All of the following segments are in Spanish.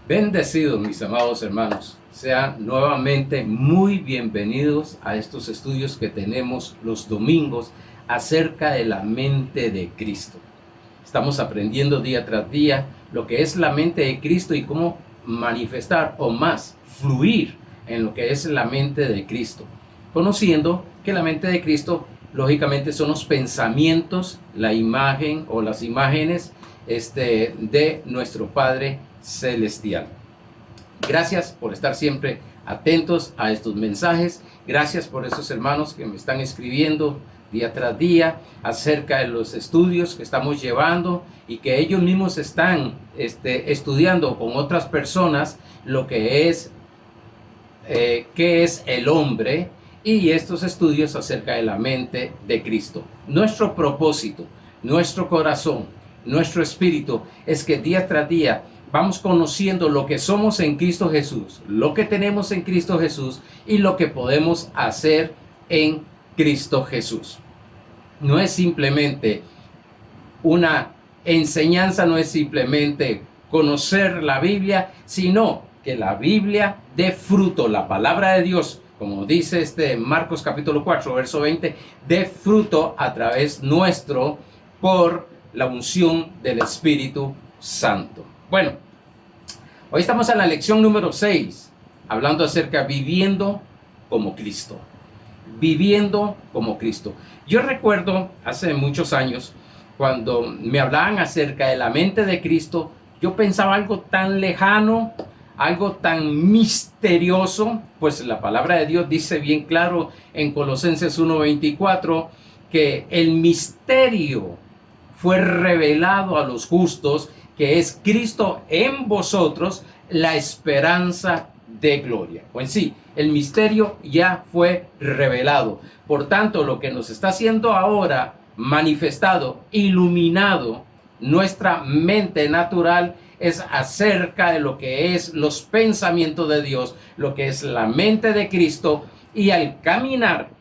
Bendecidos, mis amados hermanos. Sean nuevamente muy bienvenidos a estos estudios que tenemos los domingos acerca de la mente de Cristo. Estamos aprendiendo día tras día lo que es la mente de Cristo y cómo manifestar o más fluir en lo que es la mente de Cristo. Conociendo que la mente de Cristo, lógicamente, son los pensamientos, la imagen o las imágenes de nuestro Padre Celestial. Gracias por estar siempre atentos a estos mensajes. Gracias por esos hermanos que me están escribiendo día tras día acerca de los estudios que estamos llevando y que ellos mismos están estudiando con otras personas lo que es qué es el hombre y estos estudios acerca de la mente de Cristo. Nuestro propósito, nuestro corazón, nuestro espíritu es que día tras día vamos conociendo lo que somos en Cristo Jesús, lo que tenemos en Cristo Jesús y lo que podemos hacer en Cristo Jesús. No es simplemente una enseñanza, no es simplemente conocer la Biblia, sino que la Biblia dé fruto, la palabra de Dios, como dice Marcos capítulo 4, verso 20, dé fruto a través nuestro por la unción del Espíritu Santo. Bueno, hoy estamos en la lección número 6, hablando acerca de viviendo como Cristo. Viviendo como Cristo. Yo recuerdo hace muchos años, cuando me hablaban acerca de la mente de Cristo, yo pensaba algo tan lejano, algo tan misterioso, pues la palabra de Dios dice bien claro en Colosenses 1:24 que el misterio fue revelado a los justos, que es Cristo en vosotros, la esperanza de gloria. O en sí, el misterio ya fue revelado. Por tanto, lo que nos está haciendo ahora manifestado, iluminado, nuestra mente natural es acerca de lo que es los pensamientos de Dios, lo que es la mente de Cristo, y al caminar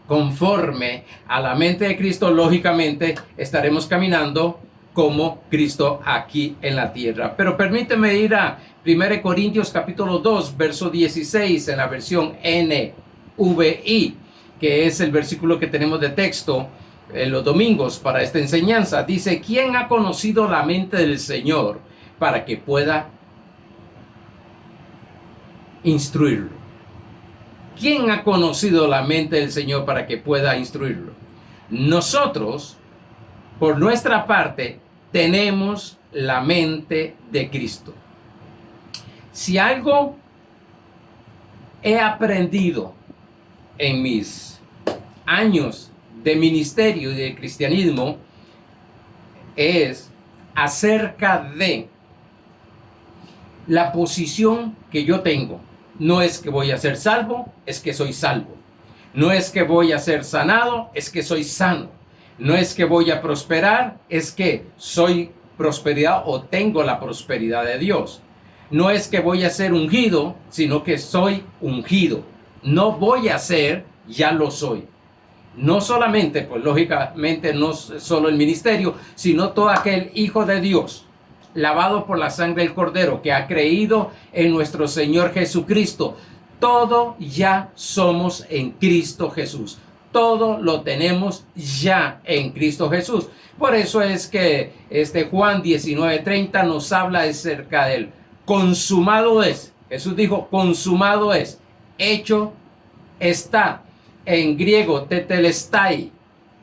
conforme a la mente de Cristo, lógicamente estaremos caminando como Cristo aquí en la tierra. Pero permíteme ir a 1 Corintios capítulo 2, verso 16 en la versión NVI, que es el versículo que tenemos de texto en los domingos para esta enseñanza. Dice: ¿quién ha conocido la mente del Señor para que pueda instruirlo? ¿Quién ha conocido la mente del Señor para que pueda instruirlo? Nosotros, por nuestra parte, tenemos la mente de Cristo. Si algo he aprendido en mis años de ministerio y de cristianismo, es acerca de la posición que yo tengo. No es que voy a ser salvo, es que soy salvo. No es que voy a ser sanado, es que soy sano. No es que voy a prosperar, es que soy prosperidad o tengo la prosperidad de Dios. No es que voy a ser ungido, sino que soy ungido. No voy a ser, ya lo soy. No solamente, pues lógicamente no solo el ministerio, sino todo aquel hijo de Dios, lavado por la sangre del Cordero, que ha creído en nuestro Señor Jesucristo. Todo ya somos en Cristo Jesús. Todo lo tenemos ya en Cristo Jesús. Por eso es que Juan 19:30 nos habla acerca del consumado es. Jesús dijo, consumado es, hecho está. En griego, tetelestai,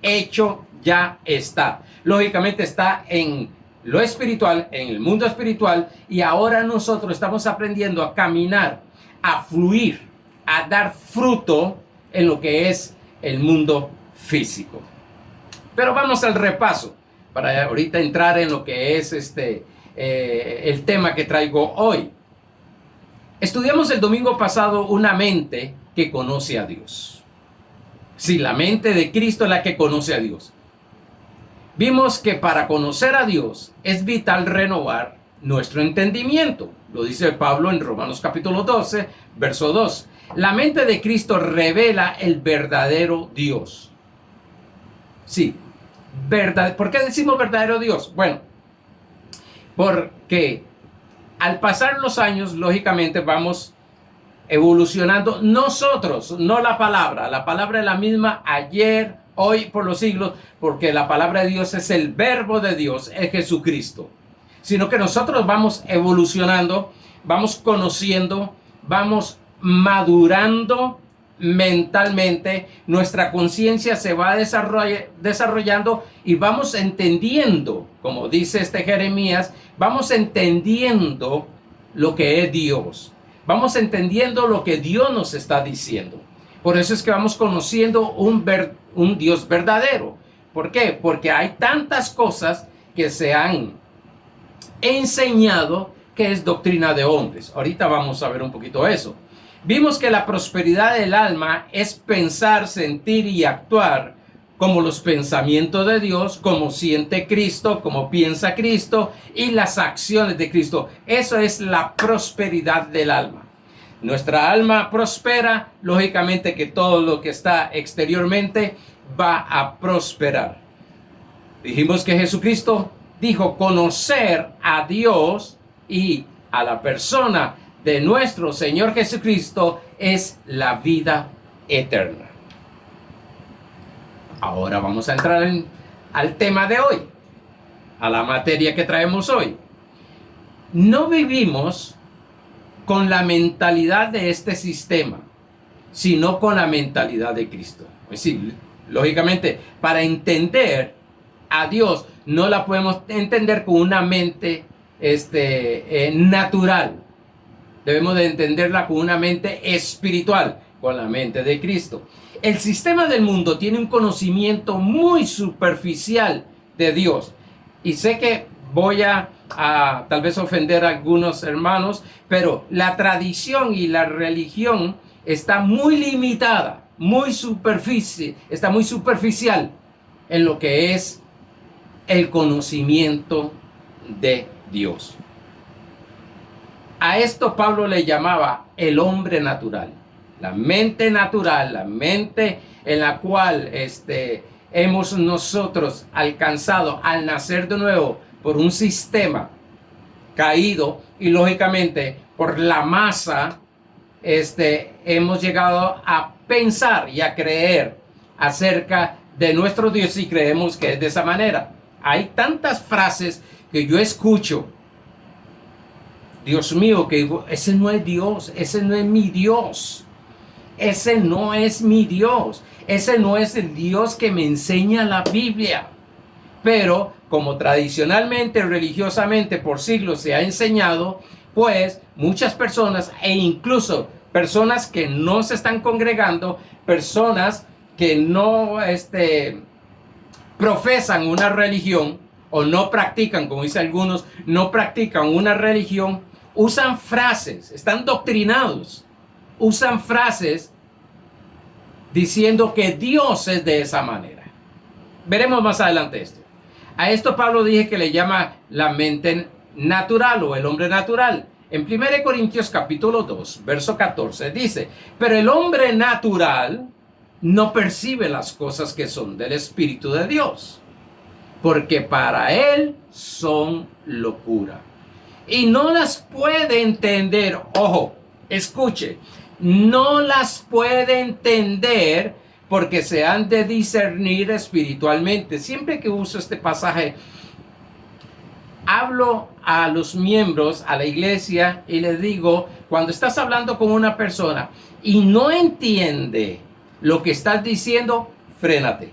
hecho ya está. Lógicamente está en lo espiritual, en el mundo espiritual, y ahora nosotros estamos aprendiendo a caminar, a fluir, a dar fruto en lo que es el mundo físico. Pero vamos al repaso para ahorita entrar en lo que es el tema que traigo hoy. Estudiamos el domingo pasado una mente que conoce a Dios. Sí, la mente de Cristo es la que conoce a Dios. Vimos que para conocer a Dios es vital renovar nuestro entendimiento. Lo dice Pablo en Romanos capítulo 12, verso 2. La mente de Cristo revela el verdadero Dios. Sí, ¿por qué decimos verdadero Dios? Bueno, porque al pasar los años, lógicamente vamos evolucionando nosotros, no la palabra. La palabra es la misma ayer, hoy, por los siglos, porque la palabra de Dios es el verbo de Dios, es Jesucristo. Sino que nosotros vamos evolucionando, vamos conociendo, vamos madurando mentalmente, nuestra conciencia se va desarrollando y vamos entendiendo, como dice Jeremías, vamos entendiendo lo que es Dios. Vamos entendiendo lo que Dios nos está diciendo. Por eso es que vamos conociendo un Dios verdadero. ¿Por qué? Porque hay tantas cosas que se han enseñado que es doctrina de hombres. Ahorita vamos a ver un poquito eso. Vimos que la prosperidad del alma es pensar, sentir y actuar como los pensamientos de Dios, como siente Cristo, como piensa Cristo y las acciones de Cristo. Eso es la prosperidad del alma. Nuestra alma prospera, lógicamente que todo lo que está exteriormente va a prosperar. Dijimos que Jesucristo dijo conocer a Dios y a la persona de nuestro Señor Jesucristo es la vida eterna. Ahora vamos a entrar al tema de hoy, a la materia que traemos hoy. No vivimos con la mentalidad de este sistema, sino con la mentalidad de Cristo. Es decir, lógicamente, para entender a Dios, no la podemos entender con una mente natural. Debemos de entenderla con una mente espiritual, con la mente de Cristo. El sistema del mundo tiene un conocimiento muy superficial de Dios. Y sé que voy a tal vez ofender a algunos hermanos, pero la tradición y la religión está muy limitada, está muy superficial en lo que es el conocimiento de Dios. A esto Pablo le llamaba el hombre natural, la mente natural, la mente en la cual hemos nosotros alcanzado al nacer de nuevo por un sistema caído y lógicamente por la masa hemos llegado a pensar y a creer acerca de nuestro Dios y creemos que es de esa manera. Hay tantas frases que yo escucho, Dios mío, que digo, ese no es Dios, ese no es mi Dios, ese no es mi Dios, ese no es el Dios que me enseña la Biblia. Pero como tradicionalmente, religiosamente por siglos se ha enseñado, pues muchas personas e incluso personas que no se están congregando, personas que no profesan una religión o no practican, como dicen algunos, no practican una religión, usan frases, están doctrinados, usan frases diciendo que Dios es de esa manera. Veremos más adelante esto. A esto Pablo dije que le llama la mente natural o el hombre natural. En 1 Corintios capítulo 2, verso 14 dice, pero el hombre natural no percibe las cosas que son del Espíritu de Dios, porque para él son locura. Y no las puede entender, ojo, escuche, no las puede entender porque se han de discernir espiritualmente. Siempre que uso este pasaje, hablo a los miembros, a la iglesia, y les digo, cuando estás hablando con una persona y no entiende lo que estás diciendo, frénate.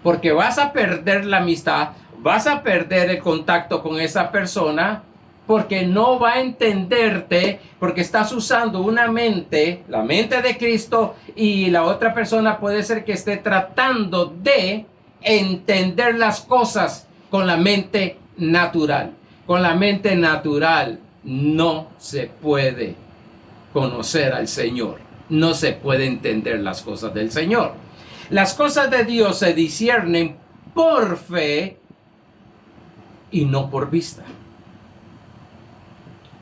Porque vas a perder la amistad, vas a perder el contacto con esa persona, porque no va a entenderte, porque estás usando una mente, la mente de Cristo, y la otra persona puede ser que esté tratando de entender las cosas con la mente natural. Con la mente natural no se puede conocer al Señor, no se puede entender las cosas del Señor. Las cosas de Dios se disciernen por fe y no por vista.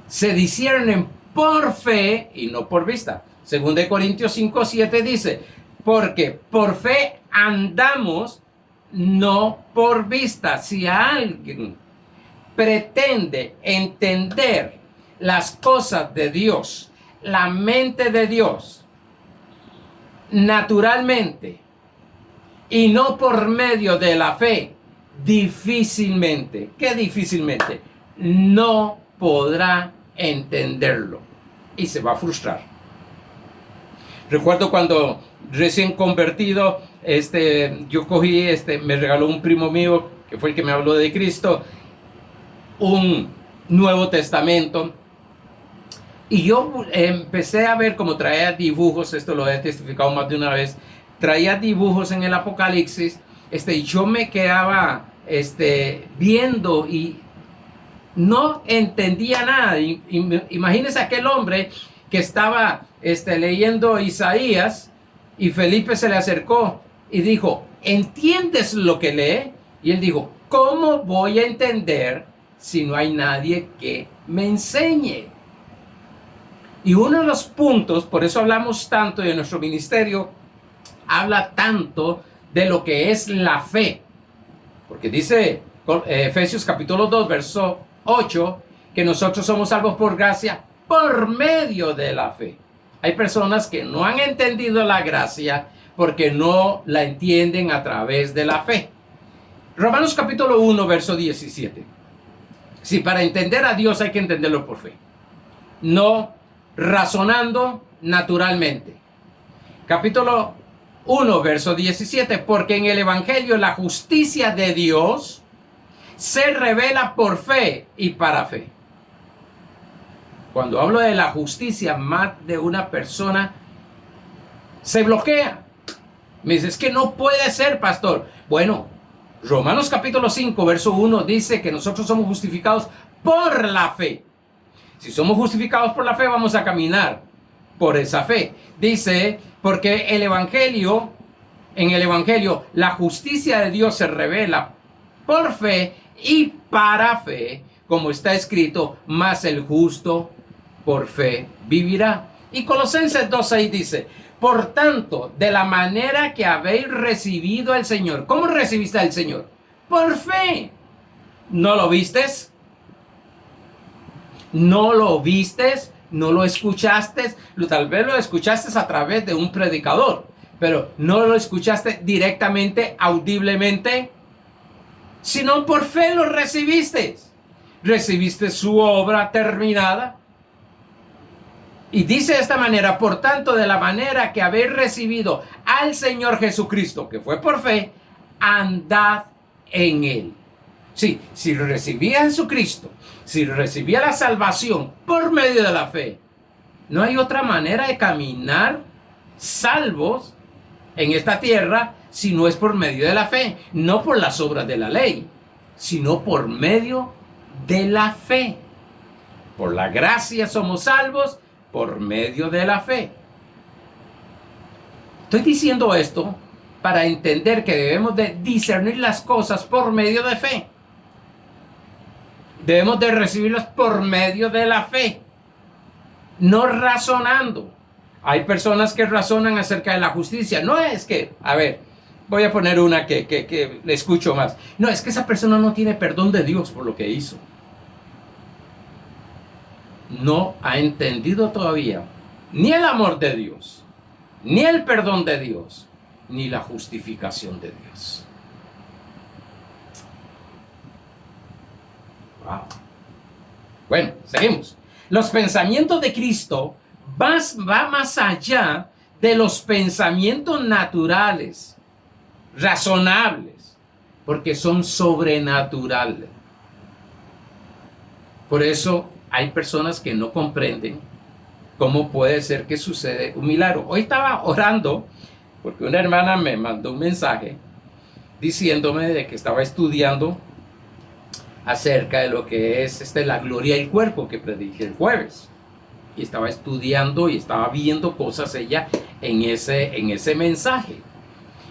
Se disciernen por fe y no por vista. 2 Corintios 5:7 dice, porque por fe andamos, no por vista. Si alguien pretende entender las cosas de Dios, la mente de Dios, naturalmente, y no por medio de la fe, difícilmente, ¿qué difícilmente? No podrá entenderlo y se va a frustrar. Recuerdo cuando recién convertido, yo cogí, me regaló un primo mío, que fue el que me habló de Cristo, un Nuevo Testamento, y yo empecé a ver cómo traía dibujos, esto lo he testificado más de una vez, traía dibujos en el Apocalipsis, y yo me quedaba viendo y no entendía nada. Imagínese aquel hombre que estaba leyendo Isaías y Felipe se le acercó y dijo, ¿entiendes lo que lee? Y él dijo, ¿cómo voy a entender si no hay nadie que me enseñe? Y uno de los puntos, por eso hablamos tanto de nuestro ministerio, habla tanto de lo que es la fe. Porque dice Efesios capítulo 2, verso 8, que nosotros somos salvos por gracia por medio de la fe. Hay personas que no han entendido la gracia porque no la entienden a través de la fe. Romanos capítulo 1, verso 17. Si para entender a Dios hay que entenderlo por fe, no razonando naturalmente. Capítulo 1, verso 17. Porque en el Evangelio la justicia de Dios se revela por fe y para fe. Cuando hablo de la justicia, más de una persona se bloquea. Me dice, es que no puede ser, pastor. Bueno, Romanos capítulo 5, verso 1 dice que nosotros somos justificados por la fe. Si somos justificados por la fe, vamos a caminar por esa fe. Dice, porque en el Evangelio, la justicia de Dios se revela por fe y para fe, como está escrito, mas el justo por fe vivirá. Y Colosenses 2:6 dice, por tanto, de la manera que habéis recibido al Señor. ¿Cómo recibiste al Señor? Por fe. ¿No lo vistes? ¿No lo vistes? ¿No lo escuchaste? Tal vez lo escuchaste a través de un predicador, pero no lo escuchaste directamente, audiblemente, sino por fe lo recibiste. Recibiste su obra terminada. Y dice de esta manera, por tanto, de la manera que habéis recibido al Señor Jesucristo, que fue por fe, andad en él. Sí, si recibí a Jesucristo, si recibí a la salvación por medio de la fe, no hay otra manera de caminar salvos en esta tierra si no es por medio de la fe, no por las obras de la ley, sino por medio de la fe. Por la gracia somos salvos por medio de la fe. Estoy diciendo esto para entender que debemos de discernir las cosas por medio de fe. Debemos de recibirlas por medio de la fe, no razonando. Hay personas que razonan acerca de la justicia. No es que, a ver, voy a poner una que le escucho más. No, es que esa persona no tiene perdón de Dios por lo que hizo. No ha entendido todavía ni el amor de Dios, ni el perdón de Dios, ni la justificación de Dios. Wow. Bueno, seguimos. Los pensamientos de Cristo va más allá de los pensamientos naturales, razonables, porque son sobrenaturales. Por eso hay personas que no comprenden cómo puede ser que sucede un milagro. Hoy estaba orando porque una hermana me mandó un mensaje diciéndome de que estaba estudiando acerca de lo que es la gloria del cuerpo que prediqué el jueves. Y estaba estudiando y estaba viendo cosas ella en ese mensaje.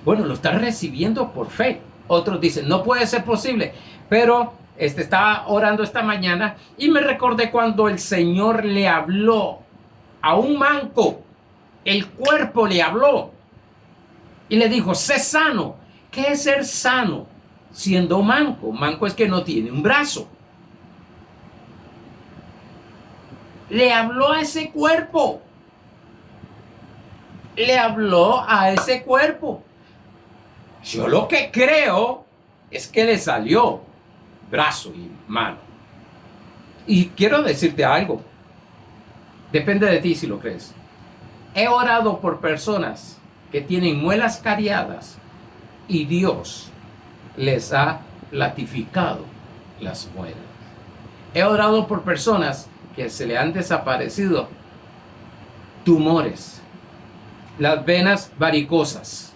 Bueno, lo está recibiendo por fe. Otros dicen, no puede ser posible. Pero estaba orando esta mañana y me recordé cuando el Señor le habló a un manco. El cuerpo le habló y le dijo, sé sano. ¿Qué es ser sano siendo manco? Manco es que no tiene un brazo. Le habló a ese cuerpo. Le habló a ese cuerpo. Yo lo que creo es que le salió brazo y mano. Y quiero decirte algo. Depende de ti si lo crees. He orado por personas que tienen muelas cariadas y Dios les ha latificado las muelas. He orado por personas que se le han desaparecido tumores, las venas varicosas.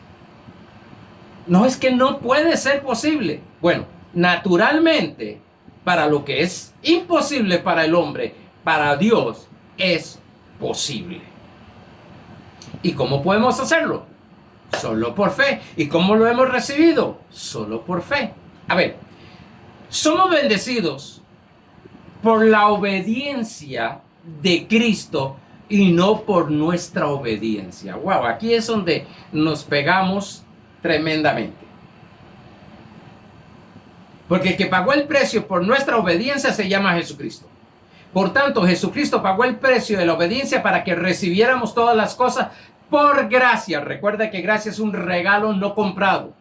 No es que no puede ser posible. Bueno, naturalmente, para lo que es imposible para el hombre, para Dios es posible. ¿Y cómo podemos hacerlo? Solo por fe. ¿Y cómo lo hemos recibido? Solo por fe. A ver, somos bendecidos por la obediencia de Cristo y no por nuestra obediencia. Wow, aquí es donde nos pegamos tremendamente. Porque el que pagó el precio por nuestra obediencia se llama Jesucristo. Por tanto, Jesucristo pagó el precio de la obediencia para que recibiéramos todas las cosas por gracia. Recuerda que gracia es un regalo no comprado.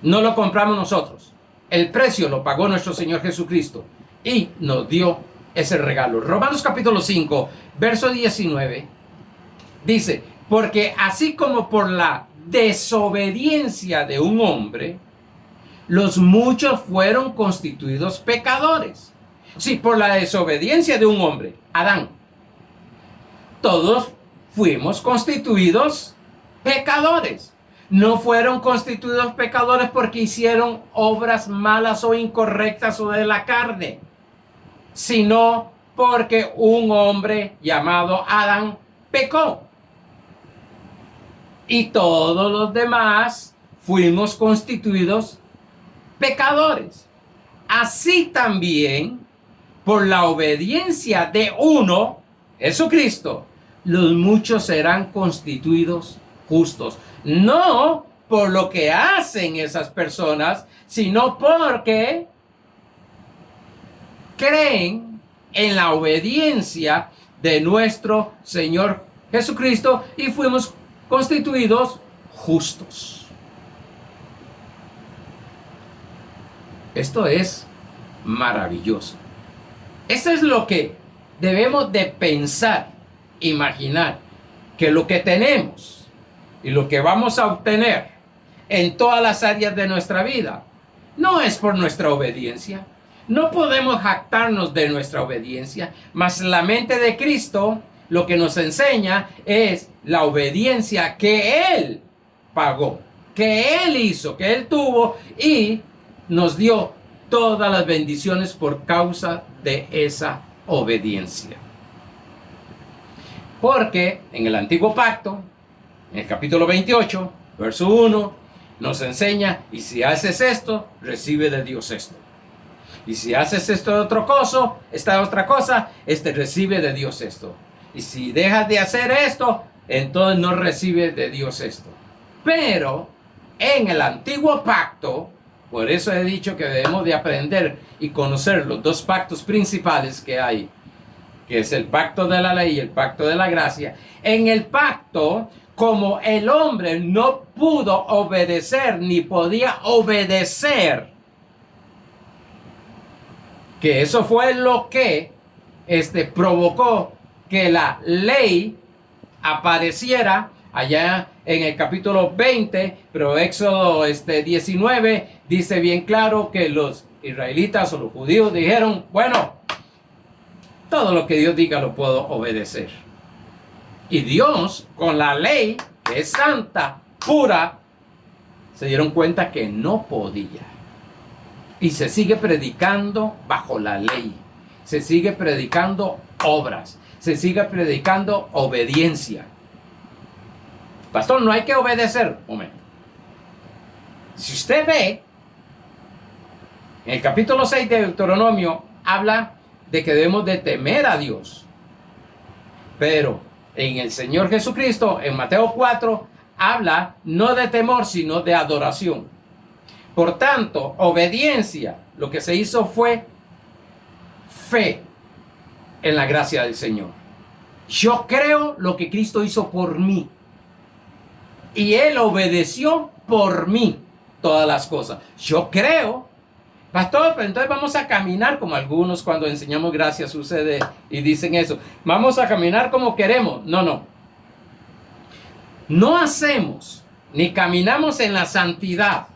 No lo compramos nosotros. El precio lo pagó nuestro Señor Jesucristo y nos dio ese regalo. Romanos capítulo 5, verso 19, dice, porque así como por la desobediencia de un hombre, los muchos fueron constituidos pecadores. Sí, por la desobediencia de un hombre, Adán, todos fuimos constituidos pecadores. No fueron constituidos pecadores porque hicieron obras malas o incorrectas o de la carne, sino porque un hombre llamado Adán pecó. Y todos los demás fuimos constituidos pecadores. Así también, por la obediencia de uno, Jesucristo, los muchos serán constituidos justos. No por lo que hacen esas personas, sino porque creen en la obediencia de nuestro Señor Jesucristo y fuimos constituidos justos. Esto es maravilloso. Eso es lo que debemos de pensar, imaginar, que lo que tenemos y lo que vamos a obtener en todas las áreas de nuestra vida no es por nuestra obediencia. No podemos jactarnos de nuestra obediencia, mas la mente de Cristo lo que nos enseña es la obediencia que Él pagó, que Él hizo, que Él tuvo y nos dio todas las bendiciones por causa de esa obediencia. Porque en el antiguo pacto, en el capítulo 28, verso 1, nos enseña, y si haces esto, recibe de Dios esto. Y si haces esto de otro coso, esta otra cosa, recibe de Dios esto. Y si dejas de hacer esto, entonces no recibe de Dios esto. Pero en el antiguo pacto, por eso he dicho que debemos de aprender y conocer los dos pactos principales que hay, que es el pacto de la ley y el pacto de la gracia. En el pacto, como el hombre no pudo obedecer ni podía obedecer, que eso fue lo que provocó que la ley apareciera allá en el capítulo 20, pero Éxodo 19 dice bien claro que los israelitas o los judíos dijeron, bueno, todo lo que Dios diga lo puedo obedecer. Y Dios, con la ley, que es santa, pura, se dieron cuenta que no podía. Y se sigue predicando bajo la ley. Se sigue predicando obras. Se sigue predicando obediencia. Pastor, no hay que obedecer. Momento. Si usted ve, en el capítulo 6 de Deuteronomio habla de que debemos de temer a Dios. Pero en el Señor Jesucristo, en Mateo 4, habla no de temor, sino de adoración. Por tanto, obediencia, lo que se hizo fue fe en la gracia del Señor. Yo creo lo que Cristo hizo por mí. Y Él obedeció por mí todas las cosas. Yo creo. Pastor, pero entonces vamos a caminar como algunos cuando enseñamos gracia sucede y dicen eso. Vamos a caminar como queremos. No, no. No hacemos ni caminamos en la santidad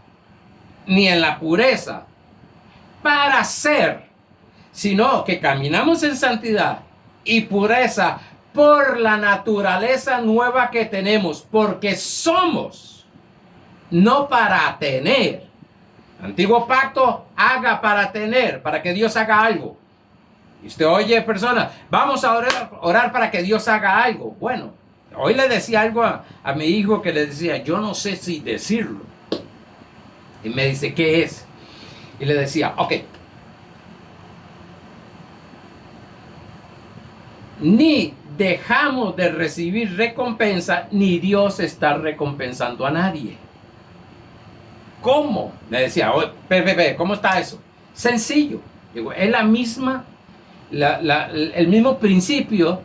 ni en la pureza para ser, sino que caminamos en santidad y pureza por la naturaleza nueva que tenemos, porque somos, no para tener. Antiguo pacto, haga para tener, para que Dios haga algo. Y usted oye, persona, vamos a orar para que Dios haga algo. Bueno, hoy le decía algo a mi hijo que le decía, yo no sé si decirlo. Y me dice, ¿qué es? Y le decía, ok. Ni dejamos de recibir recompensa, ni Dios está recompensando a nadie. ¿Cómo? Le decía, ¿cómo está eso? Sencillo. Digo, es la misma, el mismo principio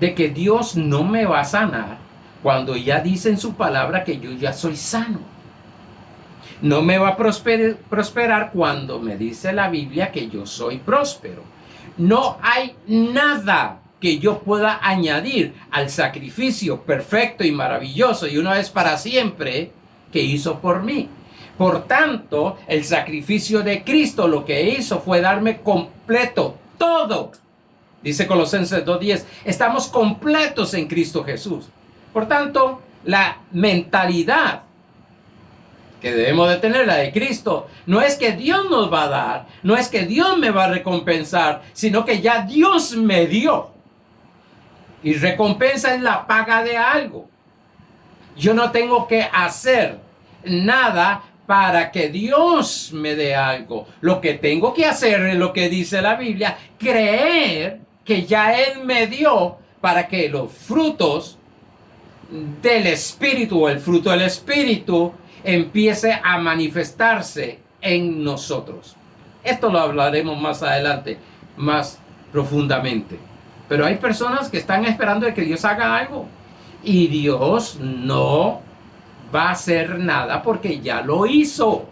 de que Dios no me va a sanar cuando ya dice en su palabra que yo ya soy sano. No me va a prosperar cuando me dice la Biblia que yo soy próspero. No hay nada que yo pueda añadir al sacrificio perfecto y maravilloso y una vez para siempre que hizo por mí. Por tanto, el sacrificio de Cristo lo que hizo fue darme completo, todo. Dice Colosenses 2:10, estamos completos en Cristo Jesús. Por tanto, la mentalidad que debemos de tener, la de Cristo, no es que Dios nos va a dar, no es que Dios me va a recompensar, sino que ya Dios me dio. Y recompensa es la paga de algo. Yo no tengo que hacer nada para que Dios me dé algo. Lo que tengo que hacer es lo que dice la Biblia, creer que ya Él me dio para que los frutos del Espíritu o el fruto del Espíritu empiece a manifestarse en nosotros. Esto lo hablaremos más adelante, más profundamente. Pero hay personas que están esperando de que Dios haga algo y Dios no va a hacer nada porque ya lo hizo.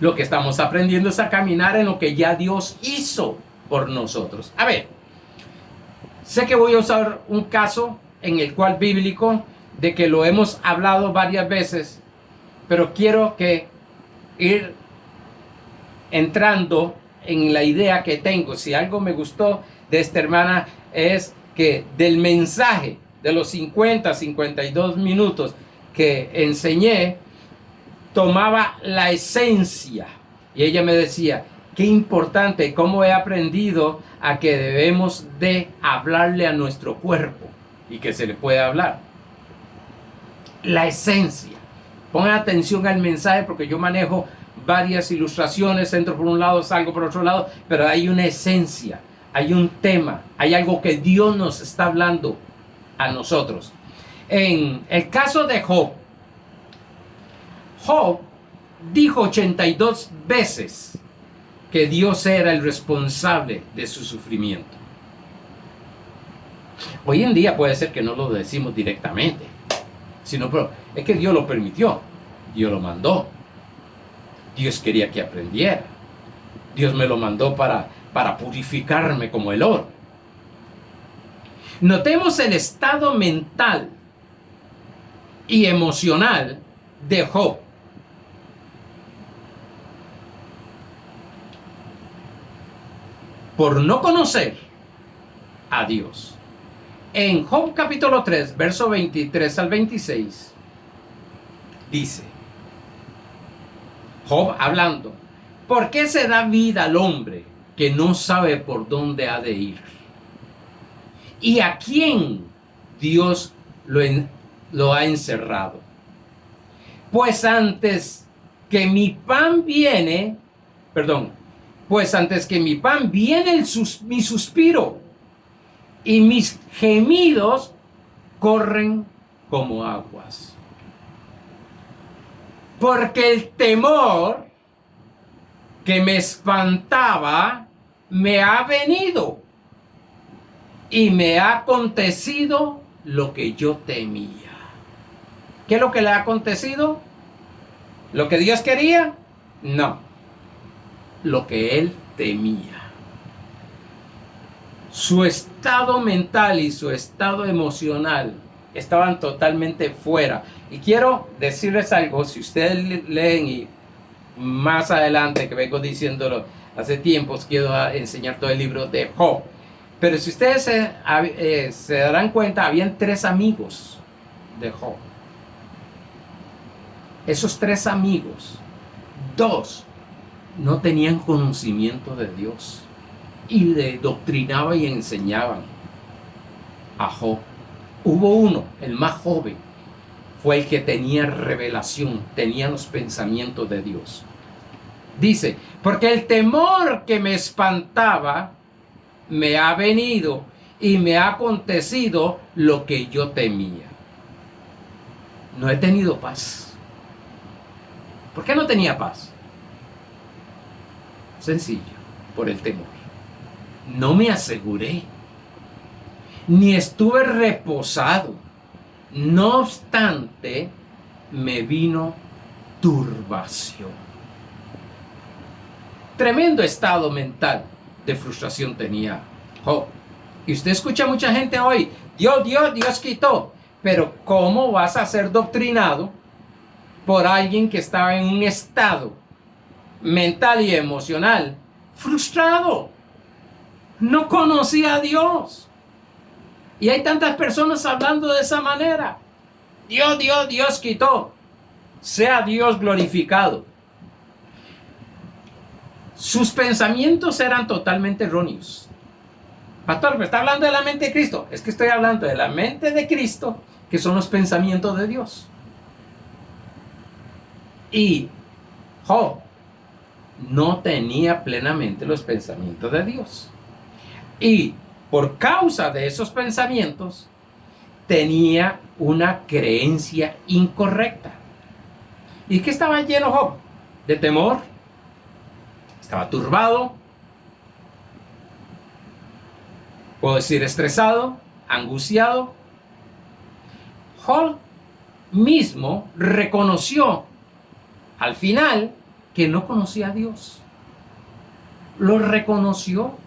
Lo que estamos aprendiendo es a caminar en lo que ya Dios hizo por nosotros. A ver, sé que voy a usar un caso en el cual bíblico de que lo hemos hablado varias veces, pero quiero que ir entrando en la idea que tengo. Si algo me gustó de esta hermana es que del mensaje de los 52 minutos que enseñé, tomaba la esencia. Y ella me decía, qué importante, cómo he aprendido a que debemos de hablarle a nuestro cuerpo y que se le puede hablar. La esencia. Pongan atención al mensaje porque yo manejo varias ilustraciones, entro por un lado, salgo por otro lado, pero hay una esencia, hay un tema, hay algo que Dios nos está hablando a nosotros. En el caso de Job, Job dijo 82 veces que Dios era el responsable de su sufrimiento. Hoy en día puede ser que no lo decimos directamente, sino pero es que Dios lo permitió, Dios lo mandó, Dios quería que aprendiera, Dios me lo mandó para purificarme como el oro. Notemos el estado mental y emocional de Job. Por no conocer a Dios. En Job capítulo 3, verso 23 al 26, dice, Job hablando, ¿por qué se da vida al hombre que no sabe por dónde ha de ir? ¿Y a quién Dios lo ha encerrado? Pues antes que mi pan viene mi suspiro, y mis gemidos corren como aguas. Porque el temor que me espantaba me ha venido y me ha acontecido lo que yo temía. ¿Qué es lo que le ha acontecido? ¿Lo que Dios quería? No. Lo que él temía. Su estado mental y su estado emocional estaban totalmente fuera. Y quiero decirles algo, si ustedes leen y más adelante, que vengo diciéndolo hace tiempos, quiero enseñar todo el libro de Job. Pero si ustedes se darán cuenta, habían 3 amigos de Job. Esos 3 amigos, 2 no tenían conocimiento de Dios y le doctrinaban y enseñaban a Job. Hubo uno, el más joven, fue el que tenía revelación, tenía los pensamientos de Dios. Dice, porque el temor que me espantaba me ha venido y me ha acontecido lo que yo temía. No he tenido paz. ¿Por qué no tenía paz? Sencillo, por el temor. No me aseguré, ni estuve reposado. No obstante, me vino turbación. Tremendo estado mental de frustración tenía Job. Y usted escucha a mucha gente hoy, Dios quitó. Pero ¿cómo vas a ser doctrinado por alguien que estaba en un estado mental y emocional frustrado? No conocía a Dios. Y hay tantas personas hablando de esa manera. Dios quitó. Sea Dios glorificado. Sus pensamientos eran totalmente erróneos. Pastor, ¿me está hablando de la mente de Cristo? Es que estoy hablando de la mente de Cristo, que son los pensamientos de Dios. Y Job no tenía plenamente los pensamientos de Dios. Y por causa de esos pensamientos, tenía una creencia incorrecta. ¿Y qué estaba lleno Job? De temor. Estaba turbado. Puedo decir estresado, angustiado. Job mismo reconoció al final que no conocía a Dios. Lo reconoció.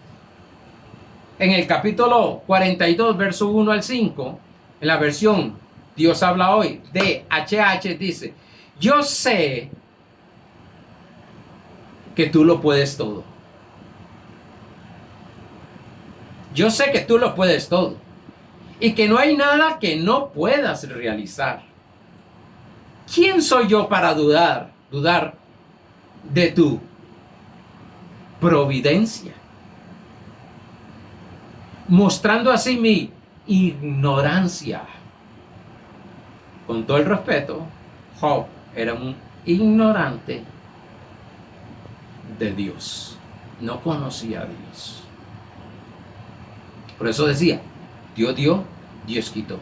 En el capítulo 42, verso 1 al 5, en la versión Dios habla hoy, de HH, dice, yo sé que tú lo puedes todo. Yo sé que tú lo puedes todo. Y que no hay nada que no puedas realizar. ¿Quién soy yo para dudar de tu providencia? Mostrando así mi ignorancia. Con todo el respeto, Job era un ignorante de Dios. No conocía a Dios. Por eso decía, Dios dio, Dios quitó.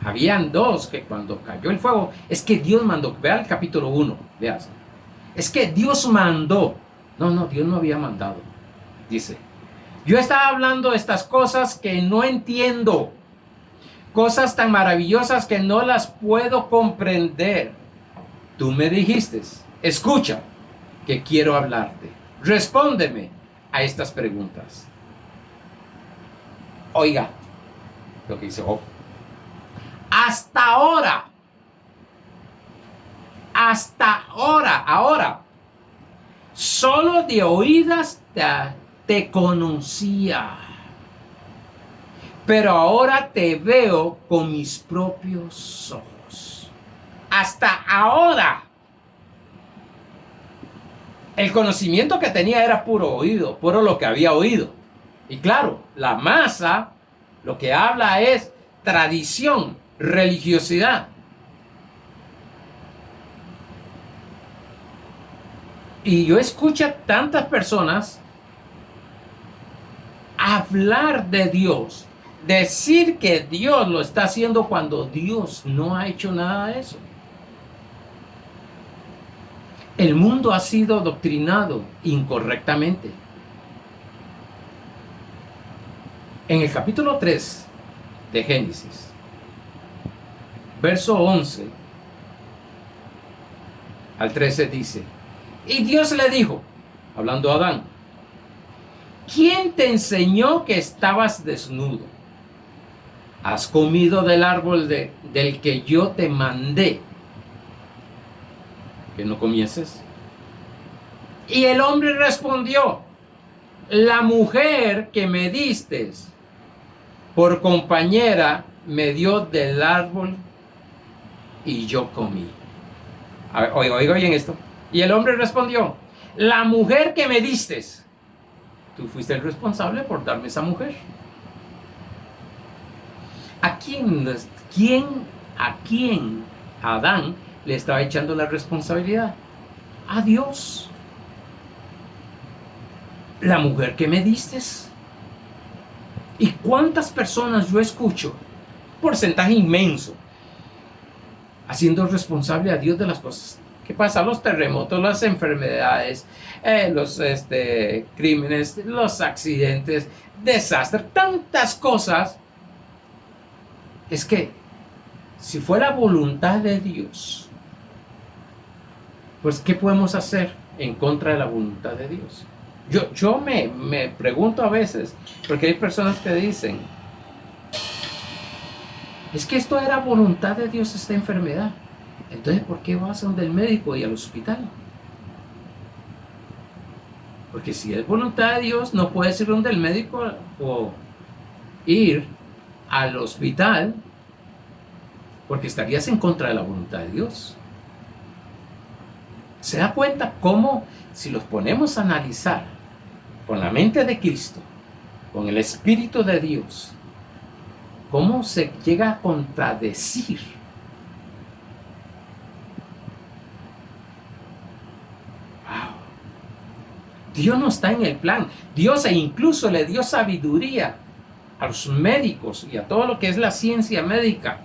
Habían 2 que cuando cayó el fuego, es que Dios mandó. Vea el capítulo 1, veas. Es que Dios mandó. No, Dios no había mandado. Dice, yo estaba hablando de estas cosas que no entiendo. Cosas tan maravillosas que no las puedo comprender. Tú me dijiste, escucha, que quiero hablarte. Respóndeme a estas preguntas. Oiga, lo que dice Job. Hasta ahora, solo de oídas te conocía, pero ahora te veo con mis propios ojos. Hasta ahora, el conocimiento que tenía era puro oído, puro lo que había oído. Y claro, la masa lo que habla es tradición, religiosidad. Y yo escucho a tantas personas hablar de Dios, decir que Dios lo está haciendo cuando Dios no ha hecho nada de eso. El mundo ha sido doctrinado incorrectamente. En el capítulo 3 de Génesis, verso 11 al 13 dice: y Dios le dijo, hablando a Adán, ¿quién te enseñó que estabas desnudo? ¿Has comido del árbol del que yo te mandé que no comieses? Y el hombre respondió, la mujer que me diste por compañera me dio del árbol y yo comí. Oiga bien esto. Y el hombre respondió, la mujer que me diste, tú fuiste el responsable por darme esa mujer. ¿A quién Adán le estaba echando la responsabilidad? A Dios. La mujer que me diste. ¿Y cuántas personas yo escucho? Porcentaje inmenso. Haciendo responsable a Dios de las cosas. ¿Qué pasa? Los terremotos, las enfermedades, los crímenes, los accidentes, desastres, tantas cosas. Es que si fue la voluntad de Dios, pues ¿qué podemos hacer en contra de la voluntad de Dios? Yo me pregunto a veces, porque hay personas que dicen, es que esto era voluntad de Dios, esta enfermedad. Entonces, ¿por qué vas a donde el médico y al hospital? Porque si es voluntad de Dios, no puedes ir donde el médico o ir al hospital, porque estarías en contra de la voluntad de Dios. ¿Se da cuenta cómo, si los ponemos a analizar con la mente de Cristo, con el Espíritu de Dios, cómo se llega a contradecir? Wow. Dios no está en el plan. Dios incluso le dio sabiduría a los médicos y a todo lo que es la ciencia médica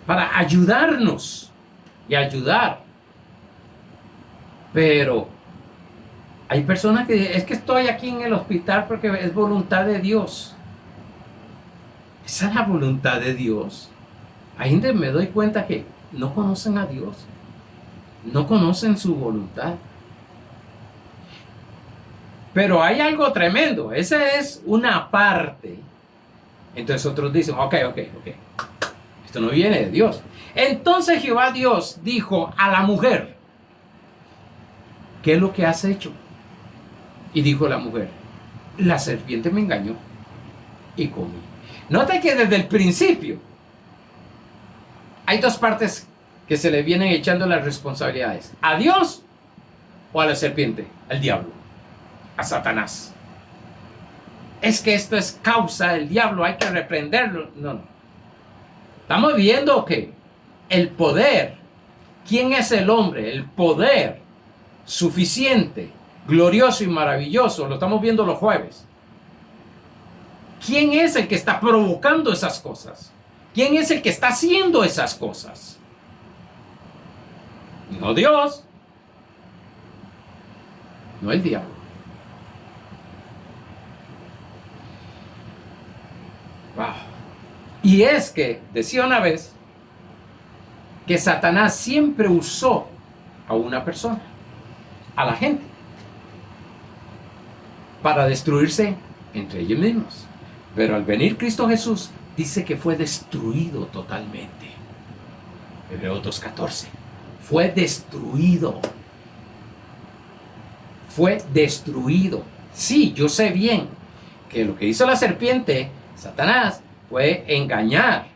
para ayudarnos y ayudar. Pero hay personas que dicen, es que estoy aquí en el hospital porque es voluntad de Dios. Esa es la voluntad de Dios. Ahí donde me doy cuenta que no conocen a Dios. No conocen su voluntad. Pero hay algo tremendo. Esa es una parte. Entonces otros dicen, ok. Esto no viene de Dios. Entonces Jehová Dios dijo a la mujer, ¿qué es lo que has hecho? Y dijo la mujer, la serpiente me engañó y comí. Nota que desde el principio hay dos partes que se le vienen echando las responsabilidades. ¿A Dios o a la serpiente? Al diablo, a Satanás. Es que esto es causa del diablo, hay que reprenderlo. No. Estamos viendo que el poder, ¿quién es el hombre? El poder suficiente, glorioso y maravilloso, lo estamos viendo los jueves. ¿Quién es el que está provocando esas cosas? ¿Quién es el que está haciendo esas cosas? No Dios, no el diablo. Wow. Y es que, decía una vez, que Satanás siempre usó a una persona, a la gente, para destruirse entre ellos mismos. Pero al venir Cristo Jesús, dice que fue destruido totalmente. Hebreos 2:14. Fue destruido. Fue destruido. Sí, yo sé bien que lo que hizo la serpiente, Satanás, fue engañar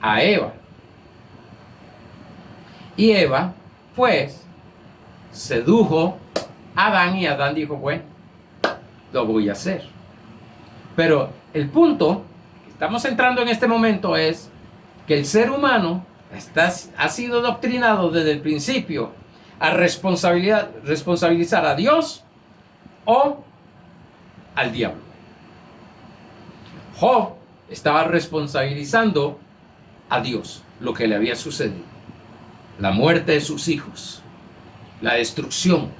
a Eva. Y Eva, pues, sedujo a Adán y Adán dijo, bueno, lo voy a hacer. Pero el punto que estamos entrando en este momento es que el ser humano ha sido doctrinado desde el principio a responsabilizar a Dios o al diablo. Job estaba responsabilizando a Dios lo que le había sucedido. La muerte de sus hijos, la destrucción.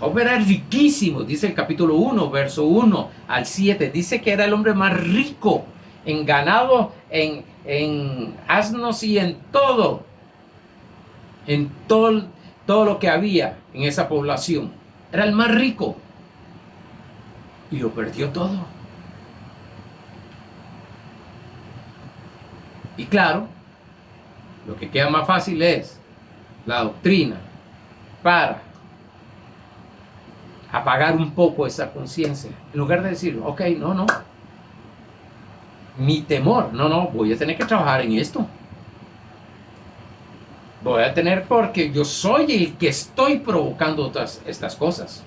Job era riquísimo, dice el capítulo 1, verso 1 al 7. Dice que era el hombre más rico en ganado, en asnos y en todo todo lo que había en esa población. Era el más rico y lo perdió todo. Y claro, lo que queda más fácil es la doctrina para apagar un poco esa conciencia. En lugar de decir, ok, no, mi temor, no, voy a tener que trabajar en esto. Voy a tener, porque yo soy el que estoy provocando estas cosas.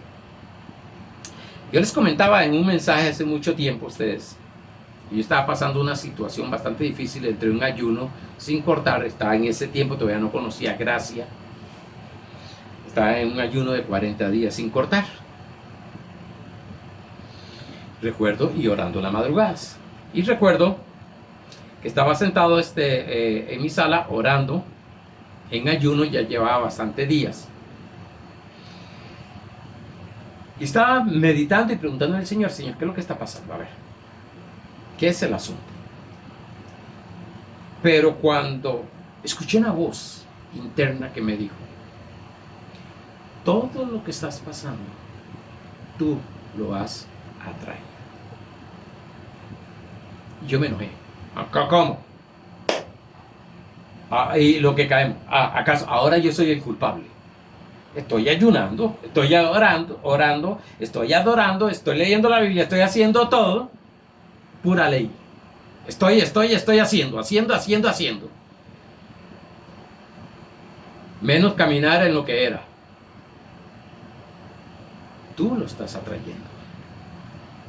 Yo les comentaba en un mensaje hace mucho tiempo a ustedes, yo estaba pasando una situación bastante difícil entre un ayuno sin cortar. Estaba en ese tiempo, todavía no conocía gracia. Estaba en un ayuno de 40 días sin cortar. Recuerdo, y orando en las madrugadas. Y recuerdo que estaba sentado en mi sala orando en ayuno, ya llevaba bastantes días. Y estaba meditando y preguntando al Señor, Señor, ¿qué es lo que está pasando? A ver, ¿qué es el asunto? Pero cuando escuché una voz interna que me dijo, todo lo que estás pasando, tú lo has atraído. Yo me enojé. ¿Cómo? Y lo que caemos. ¿Acaso ahora yo soy el culpable? Estoy ayunando, estoy orando, estoy adorando, estoy leyendo la Biblia, estoy haciendo todo. Pura ley. Estoy haciendo. Menos caminar en lo que era. Tú lo estás atrayendo.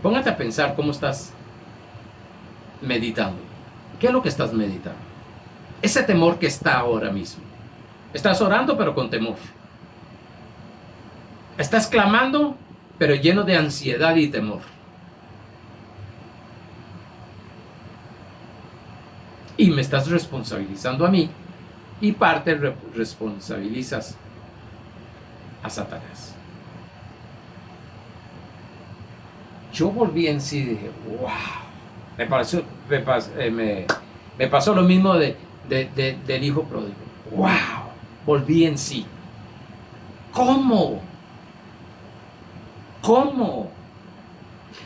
Póngate a pensar cómo estás meditando. ¿Qué es lo que estás meditando? Ese temor que está ahora mismo. Estás orando pero con temor. Estás clamando pero lleno de ansiedad y temor. Y me estás responsabilizando a mí y parte responsabilizas a Satanás. Yo volví en sí y dije, wow. Me pasó lo mismo del hijo pródigo. Wow. Volví en sí. ¿Cómo?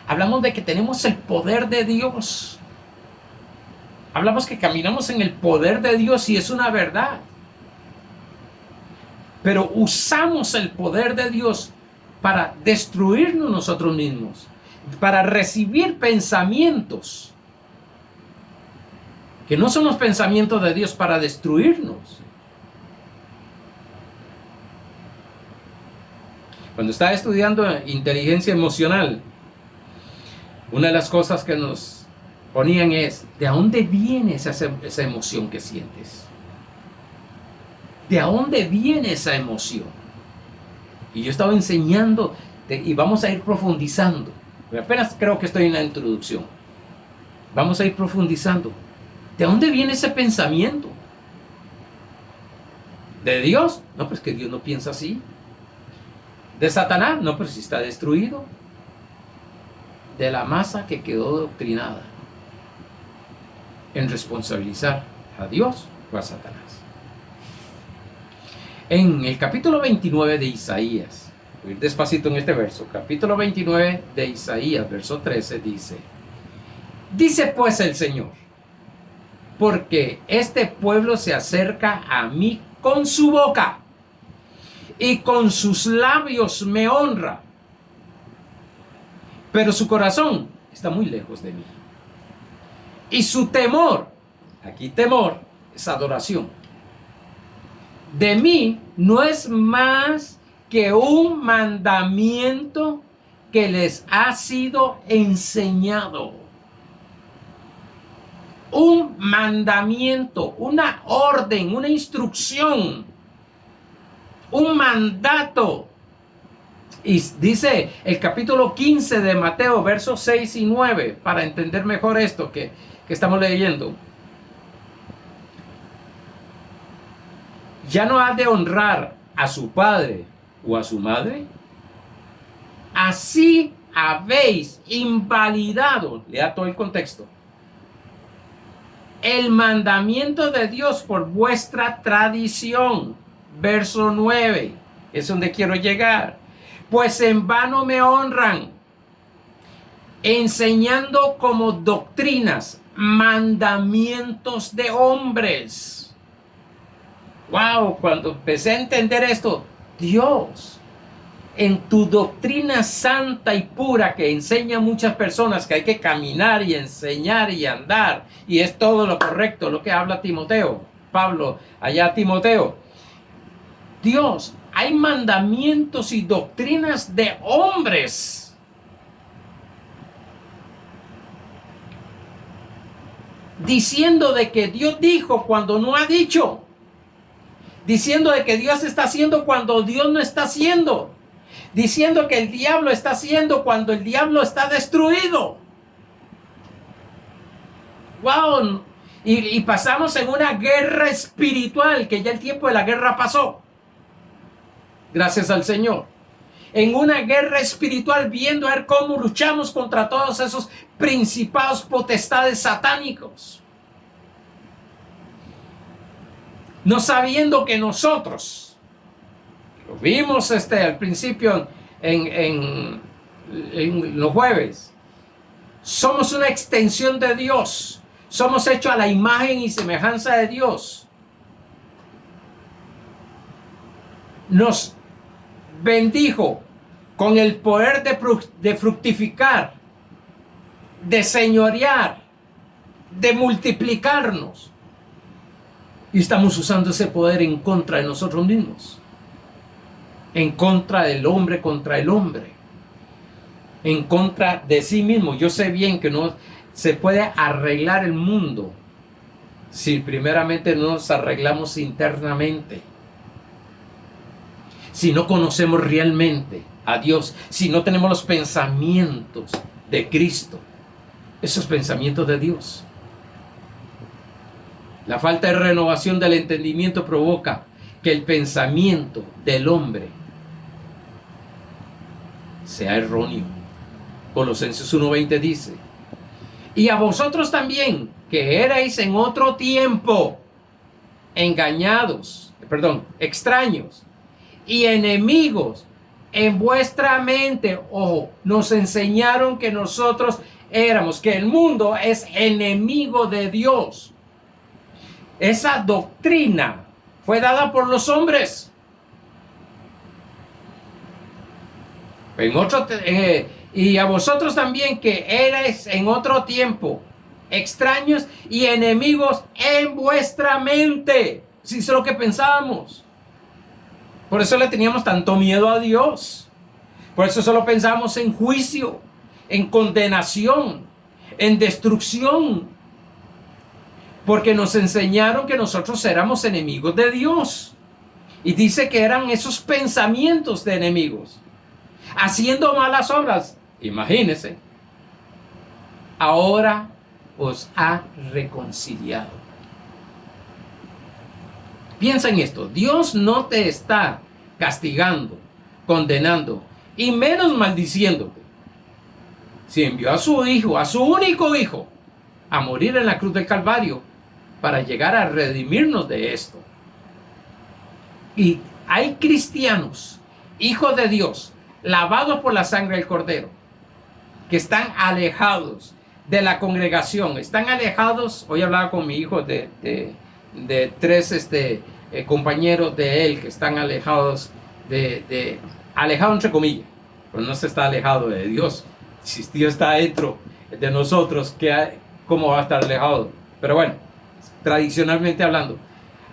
Hablamos de que tenemos el poder de Dios. Hablamos que caminamos en el poder de Dios y es una verdad. Pero usamos el poder de Dios para destruirnos nosotros mismos, para recibir pensamientos que no son los pensamientos de Dios, para destruirnos. Cuando estaba estudiando inteligencia emocional, una de las cosas que nos ponían es, ¿de dónde viene esa emoción que sientes? ¿De dónde viene esa emoción? Y yo estaba enseñando y vamos a ir profundizando. Apenas creo que estoy en la introducción. Vamos a ir profundizando. ¿De dónde viene ese pensamiento? ¿De Dios? No, pues que Dios no piensa así. ¿De Satanás? No, pero si está destruido. De la masa que quedó doctrinada en responsabilizar a Dios o a Satanás. En el capítulo 29 de Isaías, voy a ir despacito en este verso, capítulo 29 de Isaías, verso 13, dice pues el Señor, porque este pueblo se acerca a mí con su boca y con sus labios me honra, pero su corazón está muy lejos de mí. Y su temor, aquí temor es adoración, de mí no es más que un mandamiento que les ha sido enseñado. Un mandamiento, una orden, una instrucción, un mandato. Y dice el capítulo 15 de Mateo, versos 6 y 9, para entender mejor esto que estamos leyendo. Ya no ha de honrar a su padre o a su madre. Así habéis invalidado, lea todo el contexto, el mandamiento de Dios por vuestra tradición. Verso 9, es donde quiero llegar. Pues en vano me honran, enseñando como doctrinas mandamientos de hombres. Wow, cuando empecé a entender esto, Dios, en tu doctrina santa y pura que enseña a muchas personas que hay que caminar y enseñar y andar, y es todo lo correcto, lo que habla Timoteo, Pablo, allá a Timoteo. Dios, hay mandamientos y doctrinas de hombres. Diciendo de que Dios dijo cuando no ha dicho. Diciendo de que Dios está haciendo cuando Dios no está haciendo. Diciendo que el diablo está haciendo cuando el diablo está destruido. ¡Wow! Y pasamos en una guerra espiritual, que ya el tiempo de la guerra pasó. Gracias al Señor. En una guerra espiritual, viendo a ver cómo luchamos contra todos esos principados, potestades satánicos. No sabiendo que nosotros, lo vimos al principio en los jueves, somos una extensión de Dios. Somos hechos a la imagen y semejanza de Dios. Nos bendijo con el poder de fructificar, de señorear, de multiplicarnos. Y estamos usando ese poder en contra de nosotros mismos. En contra del hombre contra el hombre. En contra de sí mismo. Yo sé bien que no se puede arreglar el mundo si primeramente no nos arreglamos internamente. Si no conocemos realmente a Dios, si no tenemos los pensamientos de Cristo, esos pensamientos de Dios. La falta de renovación del entendimiento provoca que el pensamiento del hombre sea erróneo. Colosenses 1:20 dice: y a vosotros también, que erais en otro tiempo extraños y enemigos en vuestra mente. Ojo, nos enseñaron que nosotros éramos, que el mundo es enemigo de Dios. Esa doctrina fue dada por los hombres. Y a vosotros también, que erais en otro tiempo extraños y enemigos en vuestra mente. Si es lo que pensábamos. Por eso le teníamos tanto miedo a Dios. Por eso solo pensábamos en juicio, en condenación, en destrucción. Porque nos enseñaron que nosotros éramos enemigos de Dios. Y dice que eran esos pensamientos de enemigos. Haciendo malas obras. Imagínense. Ahora os ha reconciliado. Piensa en esto. Dios no te está castigando, condenando y menos maldiciéndote. Si envió a su hijo, a su único hijo, a morir en la cruz del Calvario para llegar a redimirnos de esto. Y hay cristianos, hijos de Dios, lavados por la sangre del Cordero, que están alejados de la congregación, están alejados. Hoy hablaba con mi hijo de tres compañeros de él que están alejados alejados entre comillas, pero no se está alejado de Dios. Si Dios está dentro de nosotros, ¿cómo va a estar alejado? Pero bueno, tradicionalmente hablando,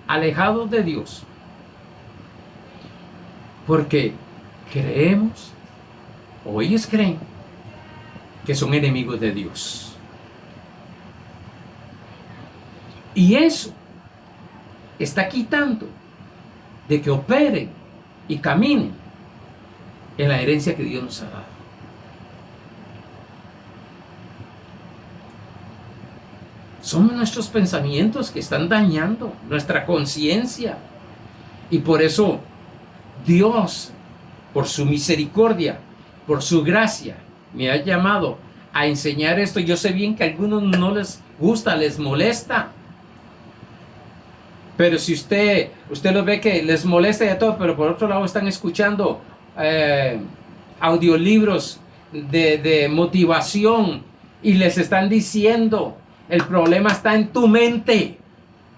alejados de Dios, porque creemos, o ellos creen, que son enemigos de Dios. Y eso está quitando de que operen y caminen en la herencia que Dios nos ha dado. Son nuestros pensamientos que están dañando nuestra conciencia. Y por eso Dios, por su misericordia, por su gracia, me ha llamado a enseñar esto. Yo sé bien que a algunos no les gusta, les molesta. Pero si usted lo ve que les molesta y todo, pero por otro lado están escuchando audiolibros de motivación y les están diciendo, el problema está en tu mente.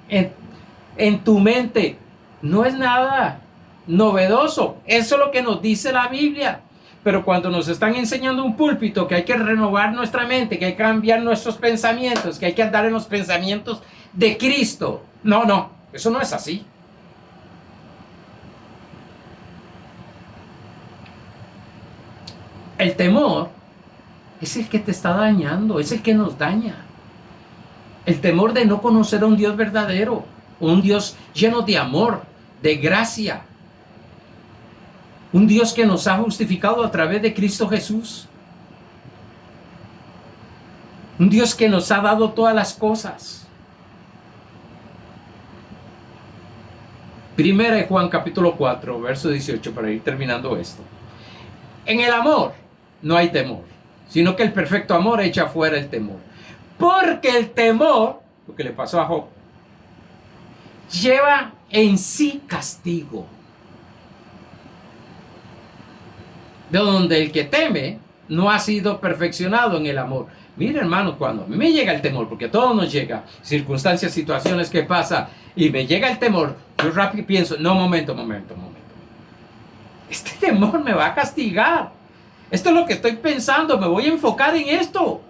En tu mente. No es nada novedoso. Eso es lo que nos dice la Biblia. Pero cuando nos están enseñando un púlpito que hay que renovar nuestra mente, que hay que cambiar nuestros pensamientos, que hay que andar en los pensamientos de Cristo. No, eso no es así. El temor es el que te está dañando, es el que nos daña. El temor de no conocer a un Dios verdadero, un Dios lleno de amor, de gracia. Un Dios que nos ha justificado a través de Cristo Jesús. Un Dios que nos ha dado todas las cosas. Primera de Juan capítulo 4, verso 18, para ir terminando esto. En el amor no hay temor, sino que el perfecto amor echa fuera el temor. Porque el temor, lo que le pasó a Job, lleva en sí castigo. De donde el que teme no ha sido perfeccionado en el amor. Mira, hermano, cuando a mí me llega el temor, porque a todos nos llega circunstancias, situaciones que pasa, y me llega el temor, yo rápido pienso, no, momento. Este temor me va a castigar. Esto es lo que estoy pensando, me voy a enfocar en esto.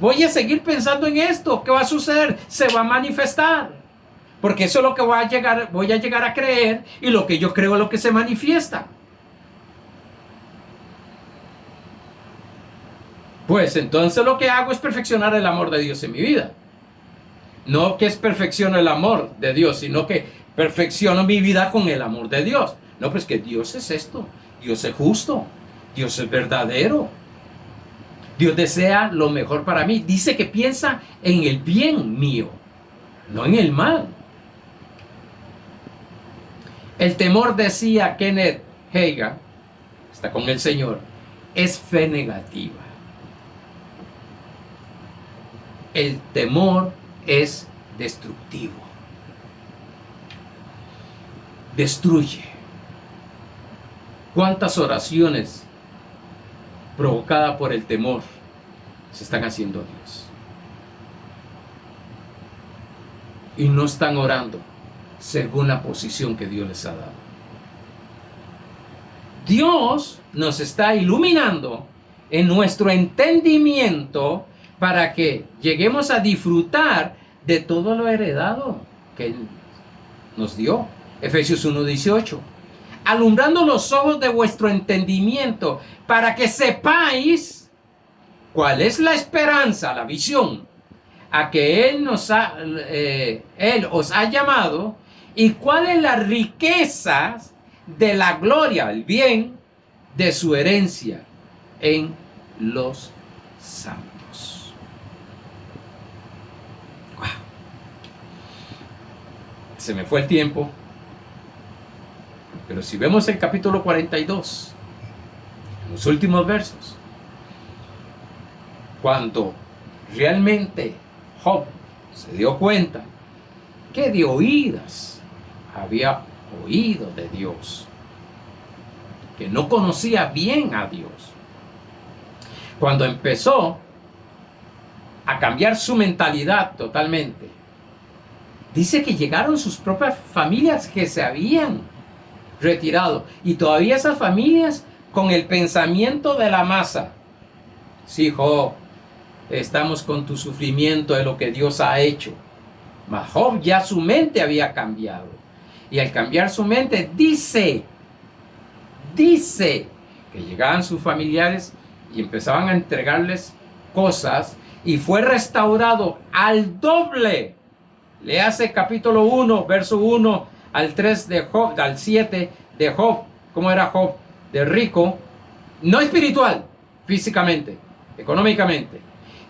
Voy a seguir pensando en esto. ¿Qué va a suceder? Se va a manifestar. Porque eso es lo que voy a llegar a creer, y lo que yo creo es lo que se manifiesta. Pues entonces lo que hago es perfeccionar el amor de Dios en mi vida. No que es perfecciono el amor de Dios, sino que perfecciono mi vida con el amor de Dios. No, pues que Dios es esto. Dios es justo. Dios es verdadero. Dios desea lo mejor para mí. Dice que piensa en el bien mío, no en el mal. El temor, decía Kenneth Hagin, está con el Señor, es fe negativa. El temor es destructivo. Destruye. ¿Cuántas oraciones provocadas por el temor se están haciendo a Dios? Y no están orando según la posición que Dios les ha dado. Dios nos está iluminando en nuestro entendimiento para que lleguemos a disfrutar de todo lo heredado que Él nos dio. Efesios 1:18. Alumbrando los ojos de vuestro entendimiento, para que sepáis cuál es la esperanza, la visión, a que Él os ha llamado, y cuáles las riquezas de la gloria, el bien, de su herencia en los santos. Se me fue el tiempo, pero si vemos el capítulo 42, en los últimos versos, cuando realmente Job se dio cuenta que de oídas había oído de Dios, que no conocía bien a Dios, cuando empezó a cambiar su mentalidad totalmente, dice que llegaron sus propias familias que se habían retirado, y todavía esas familias con el pensamiento de la masa. Sí, Job, estamos con tu sufrimiento de lo que Dios ha hecho. Mas Job ya su mente había cambiado, y al cambiar su mente dice que llegaban sus familiares y empezaban a entregarles cosas, y fue restaurado al doble. Le hace capítulo 1, verso 1 al 3 de Job, al 7 de Job. ¿Cómo era Job? De rico, no espiritual, físicamente, económicamente.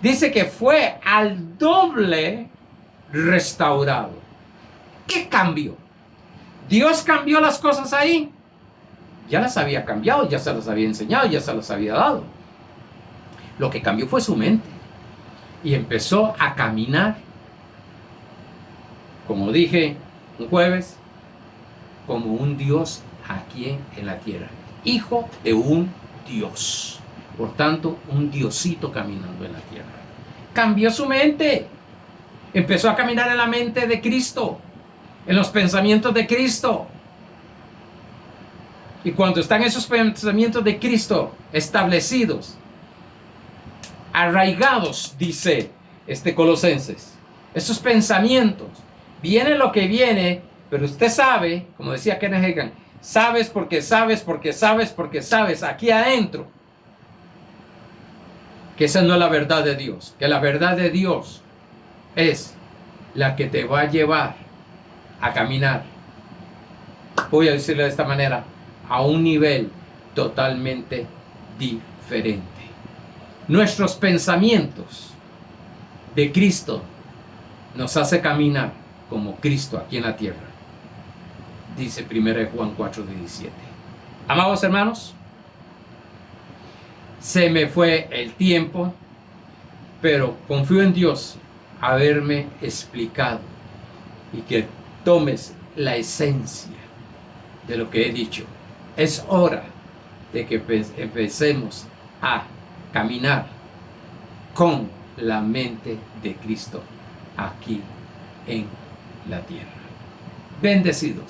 Dice que fue al doble restaurado. ¿Qué cambió? ¿Dios cambió las cosas ahí? ya las había cambiado, ya se las había enseñado, ya se las había dado. Lo que cambió fue su mente. Y empezó a caminar, como dije un jueves, como un Dios aquí en la tierra. Hijo de un Dios. Por tanto, un Diosito caminando en la tierra. Cambió su mente. Empezó a caminar en la mente de Cristo, en los pensamientos de Cristo. Y cuando están esos pensamientos de Cristo establecidos, arraigados, dice Colosenses, esos pensamientos, viene lo que viene, pero usted sabe, como decía Kenneth Hagin, sabes porque sabes, porque sabes, porque sabes, aquí adentro, que esa no es la verdad de Dios, que la verdad de Dios es la que te va a llevar a caminar, voy a decirlo de esta manera, a un nivel totalmente diferente. Nuestros pensamientos de Cristo nos hace caminar como Cristo aquí en la tierra, dice 1 Juan 4:17. Amados hermanos, se me fue el tiempo, pero confío en Dios haberme explicado y que tomes la esencia de lo que he dicho. Es hora de que empecemos a caminar con la mente de Cristo aquí en la tierra. Bendecidos.